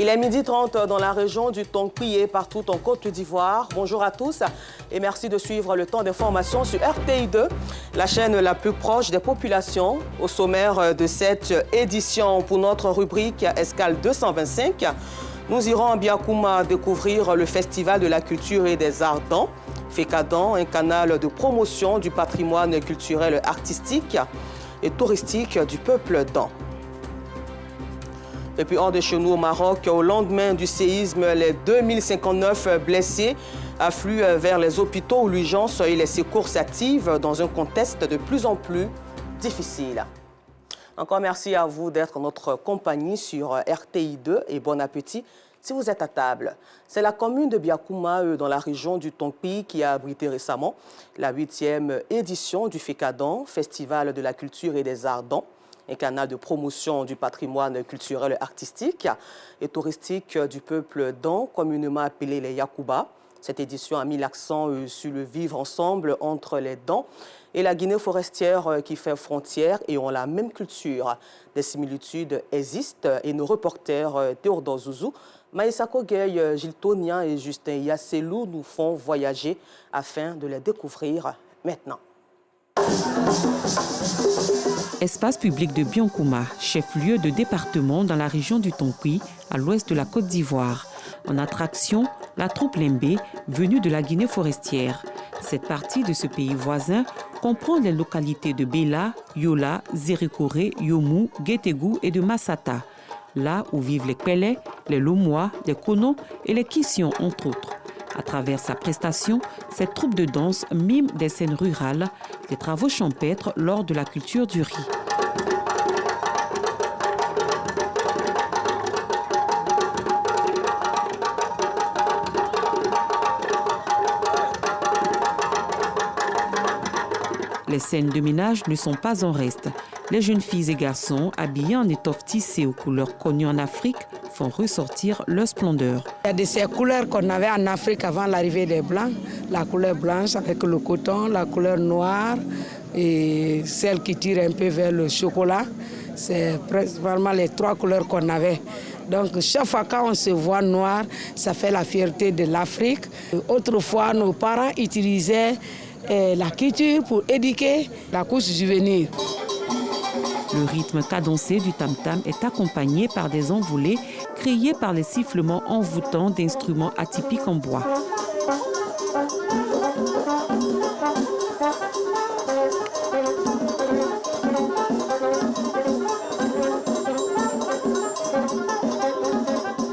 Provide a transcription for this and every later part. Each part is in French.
Il est 12h30 dans la région du Tonkpi et partout en Côte d'Ivoire. Bonjour à tous et merci de suivre le temps d'information sur RTI2, la chaîne la plus proche des populations. Au sommaire de cette édition pour notre rubrique Escale 225, nous irons à Biakouma découvrir le Festival de la culture et des arts d'An, FECADAN, un canal de promotion du patrimoine culturel, artistique et touristique du peuple d'An. Et puis hors de chez nous au Maroc, au lendemain du séisme, les 2059 blessés affluent vers les hôpitaux où l'urgence et les secours s'activent dans un contexte de plus en plus difficile. Encore merci à vous d'être en notre compagnie sur RTI2 et bon appétit si vous êtes à table. C'est la commune de Biakouma, dans la région du Tonkpi, qui a abrité récemment la 8e édition du FECADAN, Festival de la culture et des arts d'An, un canal de promotion du patrimoine culturel, artistique et touristique du peuple d'An, communément appelé les Yakouba. Cette édition a mis l'accent sur le vivre ensemble entre les Dans et la Guinée forestière qui fait frontière et ont la même culture. Des similitudes existent et nos reporters Théodore Zouzou, Maïssa Kogey, Gilles Tonian et Justin Yasselou nous font voyager afin de les découvrir maintenant. Espace public de Biankouma, chef-lieu de département dans la région du Tonkpi, à l'ouest de la Côte d'Ivoire. En attraction, la troupe Lembé, venue de la Guinée forestière. Cette partie de ce pays voisin comprend les localités de Bela, Yola, Zérékoré, Yomou, Guétégou et de Massata, là où vivent les Pelé, les Lomois, les Kono et les Kission, entre autres. À travers sa prestation, cette troupe de danse mime des scènes rurales, des travaux champêtres lors de la culture du riz. Les scènes de ménage ne sont pas en reste. Les jeunes filles et garçons, habillés en étoffe tissée aux couleurs connues en Afrique, font ressortir leur splendeur. Il y a de ces couleurs qu'on avait en Afrique avant l'arrivée des Blancs. La couleur blanche avec le coton, la couleur noire et celle qui tire un peu vers le chocolat. C'est vraiment les trois couleurs qu'on avait. Donc chaque fois quand on se voit noir, ça fait la fierté de l'Afrique. Autrefois, nos parents utilisaient la culture pour éduquer la couche juvénile. Le rythme cadencé du tam-tam est accompagné par des envolées créées par les sifflements envoûtants d'instruments atypiques en bois.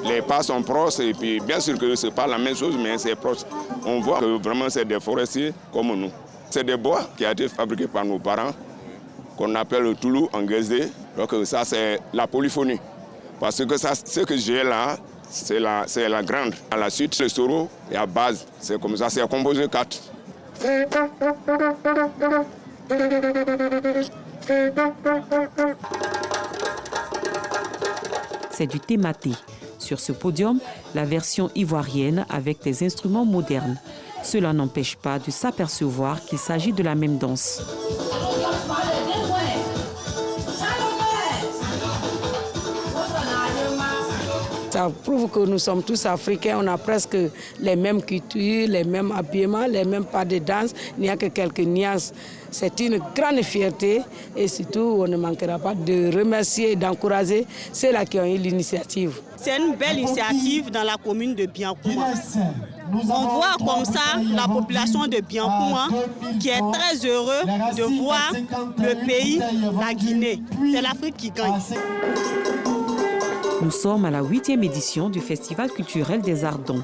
Les pas sont proches et puis bien sûr que ce n'est pas la même chose, mais c'est proche. On voit que vraiment c'est des forestiers comme nous. C'est des bois qui ont été fabriqués par nos parents, qu'on appelle le Toulou en Guézé. Donc ça c'est la polyphonie. Parce que ça, ce que j'ai là, c'est la grande. À la suite, le soro et à base, c'est comme ça, c'est composé 4. C'est du thématé. Sur ce podium, la version ivoirienne avec des instruments modernes. Cela n'empêche pas de s'apercevoir qu'il s'agit de la même danse. Ça prouve que nous sommes tous africains, on a presque les mêmes cultures, les mêmes habillements, les mêmes pas de danse. Il n'y a que quelques nuances. C'est une grande fierté et surtout on ne manquera pas de remercier et d'encourager ceux-là qui ont eu l'initiative. C'est une belle initiative dans la commune de Biankouma. On voit comme ça la population de Biankouma qui est très heureux de voir le pays, la Guinée. C'est l'Afrique qui gagne. Nous sommes à la 8e édition du Festival culturel des arts d'An.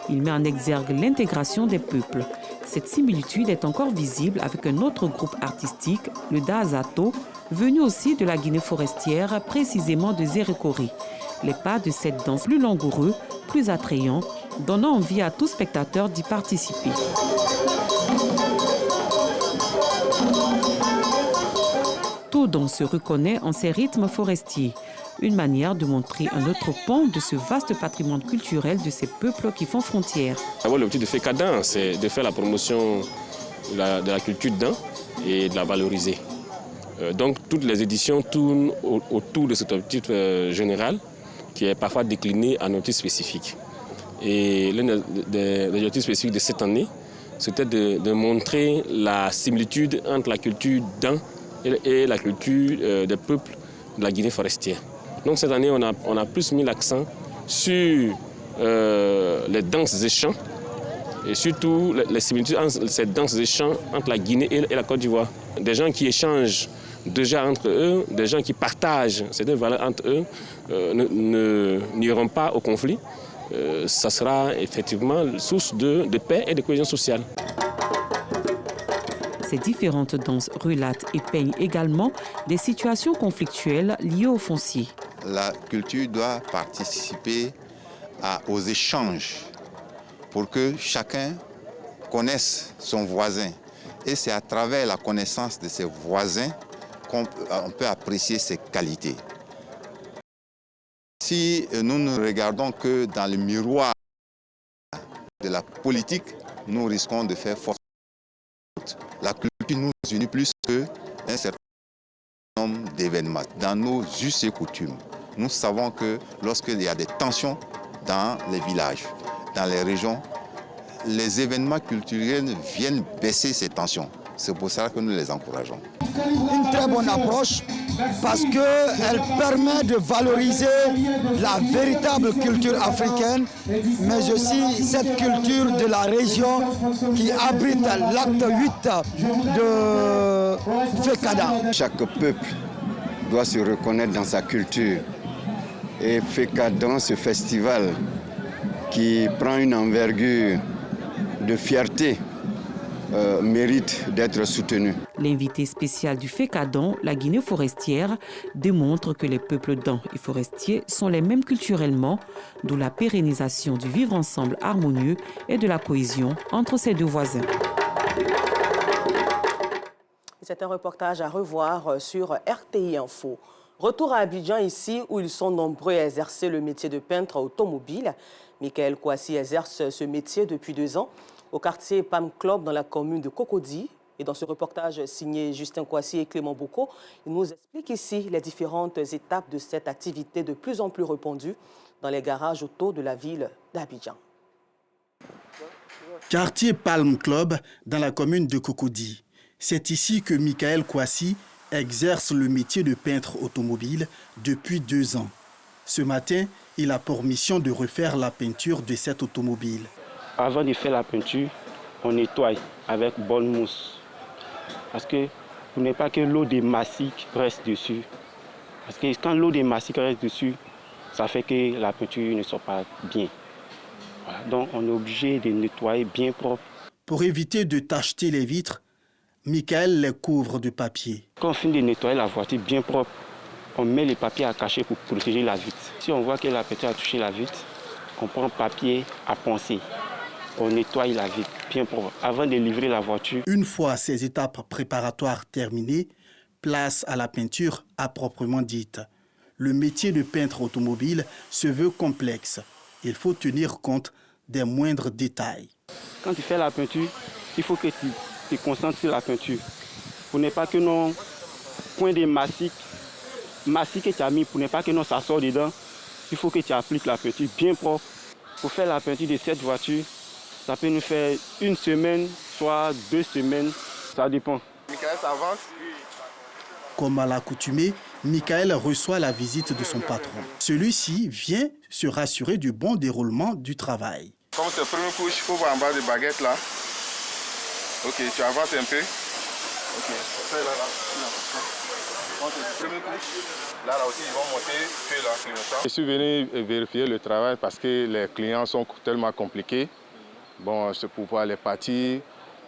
Il met en exergue l'intégration des peuples. Cette similitude est encore visible avec un autre groupe artistique, le Daazato, venu aussi de la Guinée forestière, précisément de Zérékoré. Les pas de cette danse plus langoureux, plus attrayants, donnant envie à tout spectateur d'y participer. Tout dans se reconnaît en ces rythmes forestiers. Une manière de montrer un autre pan de ce vaste patrimoine culturel de ces peuples qui font frontière. L'objectif de FECADAN, c'est de faire la promotion de la culture d'An et de la valoriser. Donc toutes les éditions tournent autour de cet objectif général qui est parfois décliné en objectifs spécifiques. Et l'un des objectifs spécifiques de cette année, c'était de montrer la similitude entre la culture d'un et la culture des peuples de la Guinée forestière. Donc cette année, on a plus mis l'accent sur les danses et chants, et surtout les similitudes entre ces danses et chants entre la Guinée et la Côte d'Ivoire. Des gens qui échangent déjà entre eux, des gens qui partagent ces deux valeurs entre eux, n'iront pas au conflit. Ça sera effectivement source de paix et de cohésion sociale. Ces différentes danses relatent et peignent également des situations conflictuelles liées au foncier. La culture doit participer aux échanges pour que chacun connaisse son voisin. Et c'est à travers la connaissance de ses voisins qu'on peut apprécier ses qualités. Si nous ne regardons que dans le miroir de la politique, nous risquons de faire force. La culture nous unit plus qu'un certain nombre d'événements. Dans nos us et coutumes, nous savons que lorsqu'il y a des tensions dans les villages, dans les régions, les événements culturels viennent baisser ces tensions. C'est pour ça que nous les encourageons. Une très bonne approche parce qu'elle permet de valoriser la véritable culture africaine, mais aussi cette culture de la région qui abrite l'acte 8 de FECADA. Chaque peuple doit se reconnaître dans sa culture. Et FECADA, ce festival qui prend une envergure de fierté, mérite d'être soutenu. L'invité spécial du FECADA, la Guinée forestière, démontre que les peuples dans et forestiers sont les mêmes culturellement, d'où la pérennisation du vivre ensemble harmonieux et de la cohésion entre ces deux voisins. C'est un reportage à revoir sur RTI Info. Retour à Abidjan ici où ils sont nombreux à exercer le métier de peintre automobile. Michael Kouassi exerce ce métier depuis 2 ans au quartier Palm Club dans la commune de Cocody. Et dans ce reportage signé Justin Kouassi et Clément Boucaud, il nous explique ici les différentes étapes de cette activité de plus en plus répandue dans les garages auto de la ville d'Abidjan. Quartier Palm Club dans la commune de Cocody. C'est ici que Michael Kouassi exerce le métier de peintre automobile depuis 2 ans. Ce matin, il a pour mission de refaire la peinture de cette automobile. Avant de faire la peinture, on nettoie avec bonne mousse. Parce que pour ne pas que l'eau de massique reste dessus. Parce que quand l'eau de massique reste dessus, ça fait que la peinture ne sort pas bien. Voilà. Donc on est obligé de nettoyer bien propre. Pour éviter de tacheter les vitres, Michael les couvre de papier. Quand on finit de nettoyer la voiture bien propre, on met les papiers à cacher pour protéger la vitre. Si on voit que la peinture a touché la vitre, on prend papier à poncer. On nettoie la vitre bien propre avant de livrer la voiture. Une fois ces étapes préparatoires terminées, place à la peinture à proprement dite. Le métier de peintre automobile se veut complexe. Il faut tenir compte des moindres détails. Quand tu fais la peinture, il faut que tu te concentres sur la peinture. Pour ne pas que nos points de massique que tu as mis, pour ne pas que non, ça sort dedans, il faut que tu appliques la peinture bien propre. Pour faire la peinture de cette voiture, ça peut nous faire 1 semaine, soit 2 semaines, ça dépend. Michael, ça avance? Comme à l'accoutumée, Michael reçoit la visite de son patron. Celui-ci vient se rassurer du bon déroulement du travail. Comme c'est la première couche, il faut voir en bas de baguette là. Ok, tu avances un peu. Ok, ça là, là. Quand c'est la première couche, là aussi ils vont monter que là, clignotant. Je suis venu vérifier le travail parce que les clients sont tellement compliqués. Bon, c'est pour voir les parties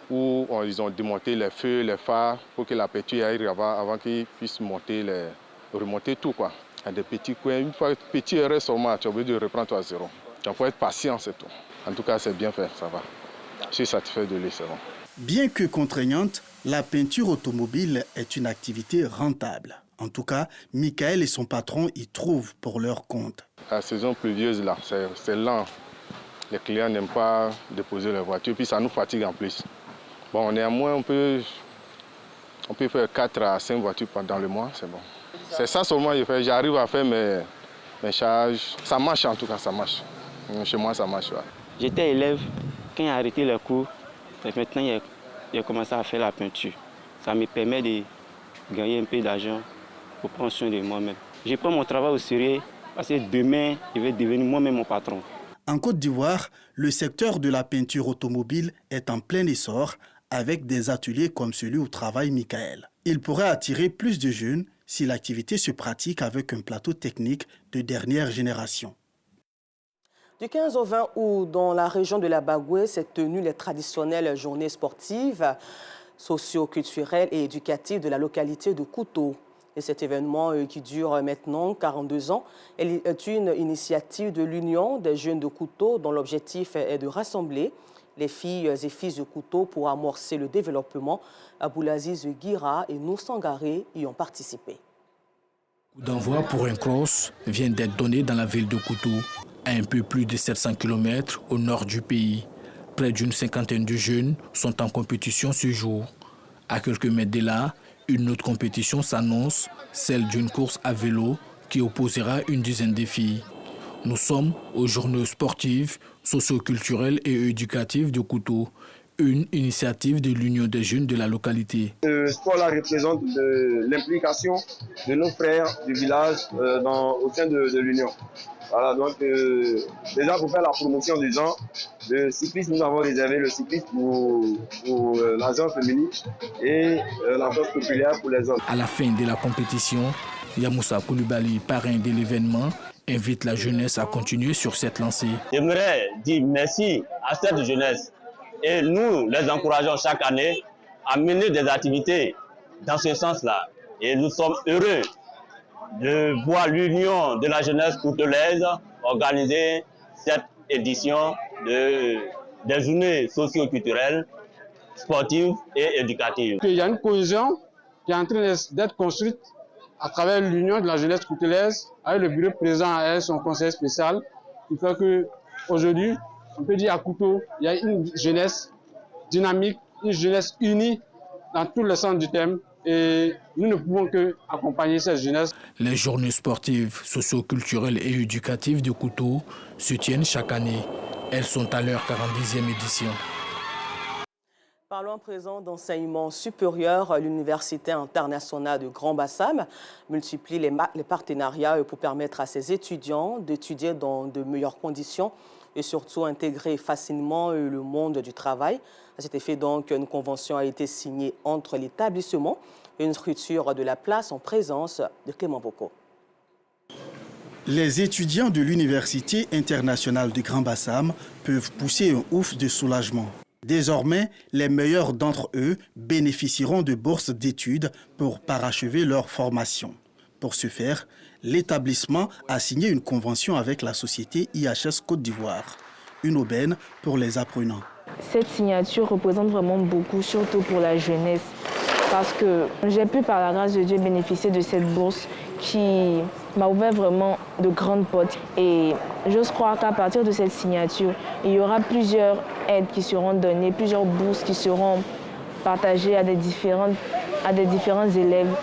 où ils ont démonté les feux, les phares pour que la peinture aille avant qu'ils puissent remonter tout, quoi. Il y a des petits coins. Une fois que le petit erreur seulement, tu es obligé de reprendre à zéro. Il faut être patient, c'est tout. En tout cas, c'est bien fait, ça va. Je suis satisfait de lui, c'est bon. Bien que contraignante, la peinture automobile est une activité rentable. En tout cas, Michael et son patron y trouvent pour leur compte. La saison pluvieuse, là, c'est lent. Les clients n'aiment pas déposer leur voiture, puis ça nous fatigue en plus. Bon, néanmoins, on peut faire 4 à 5 voitures pendant le mois, c'est bon. C'est ça seulement que je fais. J'arrive à faire mes mèchage. Ça marche en tout cas, ça marche. Chez moi, ça marche. Ouais. J'étais élève, quand j'ai arrêté les cours, maintenant j'ai commencé à faire la peinture. Ça me permet de gagner un peu d'argent pour prendre soin de moi-même. Je prends mon travail au sérieux parce que demain, je vais devenir moi-même mon patron. En Côte d'Ivoire, le secteur de la peinture automobile est en plein essor avec des ateliers comme celui où travaille Michael. Il pourrait attirer plus de jeunes si l'activité se pratique avec un plateau technique de dernière génération. Du 15 au 20 août, dans la région de la Bagoué, s'est tenue les traditionnelles journées sportives, socio-culturelles et éducatives de la localité de Kouto. Et cet événement qui dure maintenant 42 ans est une initiative de l'Union des jeunes de Kouto dont l'objectif est de rassembler les filles et fils de Kouto pour amorcer le développement. Aboulaziz Guira et Nour Sangaré y ont participé. Coup d'envoi pour un cross vient d'être donné dans la ville de Kouto, à un peu plus de 700 km au nord du pays. Près d'une cinquantaine de jeunes sont en compétition ce jour. À quelques mètres de là, une autre compétition s'annonce, celle d'une course à vélo qui opposera une dizaine de filles. Nous sommes aux journées sportives, socio-culturelles et éducatives de Kouto, une initiative de l'Union des jeunes de la localité. Ce sport-là représente l'implication de nos frères du village au sein de l'Union. Voilà, donc déjà pour faire la promotion des gens, le cyclisme, nous avons réservé le cyclisme pour la zone féminine et la zone populaire pour les hommes. À la fin de la compétition, Yamoussa Koulibaly, parrain de l'événement, invite la jeunesse à continuer sur cette lancée. J'aimerais dire merci à cette jeunesse et nous les encourageons chaque année à mener des activités dans ce sens-là. Et nous sommes heureux de voir l'Union de la jeunesse coutolaise organiser cette édition des journées socio-culturelles, sportives et éducatives. Il y a une cohésion qui est en train d'être construite à travers l'Union de la jeunesse coutolaise, avec le bureau présent et son conseil spécial, qui fait qu'aujourd'hui, on peut dire à Kouto, il y a une jeunesse dynamique, une jeunesse unie dans tous les sens du thème. Et nous ne pouvons qu'accompagner cette jeunesse. Les journées sportives, socio-culturelles et éducatives de Kouto se tiennent chaque année. Elles sont à leur 40e édition. Parlons à présent d'enseignement supérieur. L'Université internationale de Grand Bassam multiplie les partenariats pour permettre à ses étudiants d'étudier dans de meilleures conditions et surtout intégrer facilement le monde du travail. À cet effet, donc, une convention a été signée entre l'établissement et une structure de la place en présence de Clément Boko. Les étudiants de l'Université internationale de Grand Bassam peuvent pousser un ouf de soulagement. Désormais, les meilleurs d'entre eux bénéficieront de bourses d'études pour parachever leur formation. Pour ce faire, l'établissement a signé une convention avec la société IHS Côte d'Ivoire, une aubaine pour les apprenants. Cette signature représente vraiment beaucoup, surtout pour la jeunesse, parce que j'ai pu, par la grâce de Dieu, bénéficier de cette bourse qui m'a ouvert vraiment de grandes portes. Et j'ose croire qu'à partir de cette signature, il y aura plusieurs aides qui seront données, plusieurs bourses qui seront partagées à des différents élèves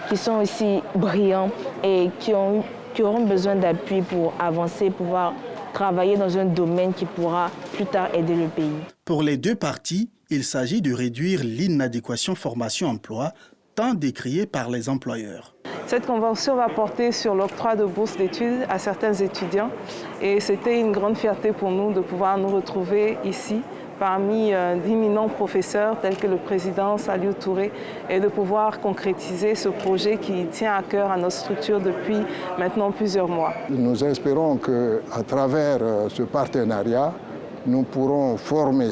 qui sont aussi brillants et qui auront besoin d'appui pour avancer, pouvoir travailler dans un domaine qui pourra plus tard aider le pays. Pour les deux parties, il s'agit de réduire l'inadéquation formation-emploi tant décriée par les employeurs. Cette convention va porter sur l'octroi de bourses d'études à certains étudiants et c'était une grande fierté pour nous de pouvoir nous retrouver ici parmi d'imminents professeurs tels que le président Saliou Touré et de pouvoir concrétiser ce projet qui tient à cœur à notre structure depuis maintenant plusieurs mois. Nous espérons qu'à travers ce partenariat, nous pourrons former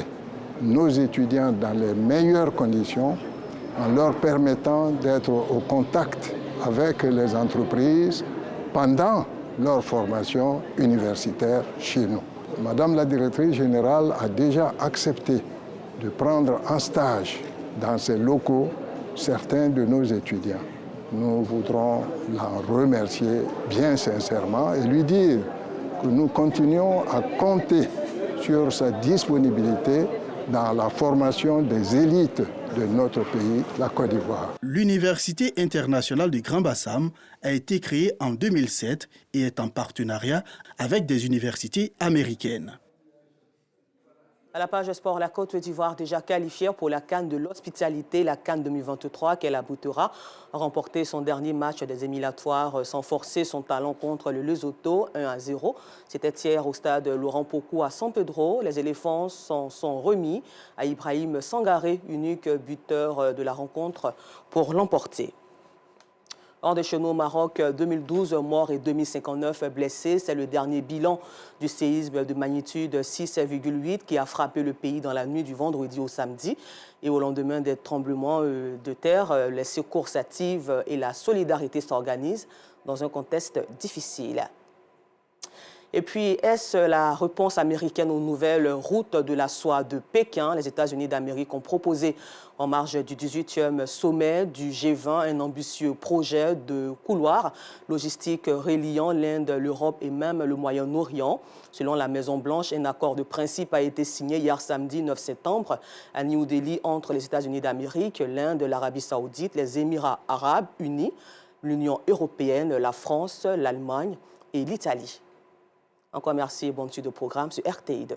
nos étudiants dans les meilleures conditions en leur permettant d'être au contact avec les entreprises pendant leur formation universitaire chez nous. Madame la directrice générale a déjà accepté de prendre en stage dans ces locaux certains de nos étudiants. Nous voudrons la remercier bien sincèrement et lui dire que nous continuons à compter sur sa disponibilité dans la formation des élites de notre pays, la Côte d'Ivoire. L'Université internationale du Grand Bassam a été créée en 2007 et est en partenariat avec des universités américaines. À la page sport, la Côte d'Ivoire déjà qualifiée pour la CAN de l'hospitalité, la CAN 2023 qu'elle aboutira a remporté son dernier match des éliminatoires sans forcer son talent contre le Lesotho 1-0. C'était hier au stade Laurent Pokou à San Pedro. Les éléphants s'en sont remis à Ibrahim Sangaré, unique buteur de la rencontre, pour l'emporter. Hors des chenaux au Maroc, 2012 morts et 2059 blessés. C'est le dernier bilan du séisme de magnitude 6,8 qui a frappé le pays dans la nuit du vendredi au samedi. Et au lendemain des tremblements de terre, les secours s'activent et la solidarité s'organise dans un contexte difficile. Et puis, est-ce la réponse américaine aux nouvelles routes de la soie de Pékin? Les États-Unis d'Amérique ont proposé en marge du 18e sommet du G20 un ambitieux projet de couloir logistique reliant l'Inde, l'Europe et même le Moyen-Orient. Selon la Maison-Blanche, un accord de principe a été signé hier samedi 9 septembre à New Delhi entre les États-Unis d'Amérique, l'Inde, l'Arabie saoudite, les Émirats arabes unis, l'Union européenne, la France, l'Allemagne et l'Italie. Encore merci et bonne suite de programme sur RTI2.